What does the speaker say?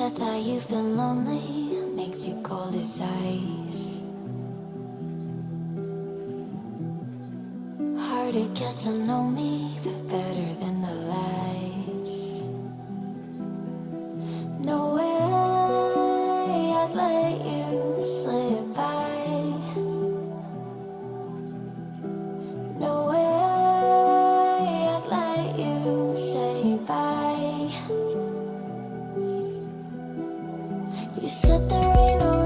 said that you've been lonely, makes you cold as ice. Hard to get to know me, but better than the lies. No way I'd let you slip by. No way I'd let you say bye. You said there ain't no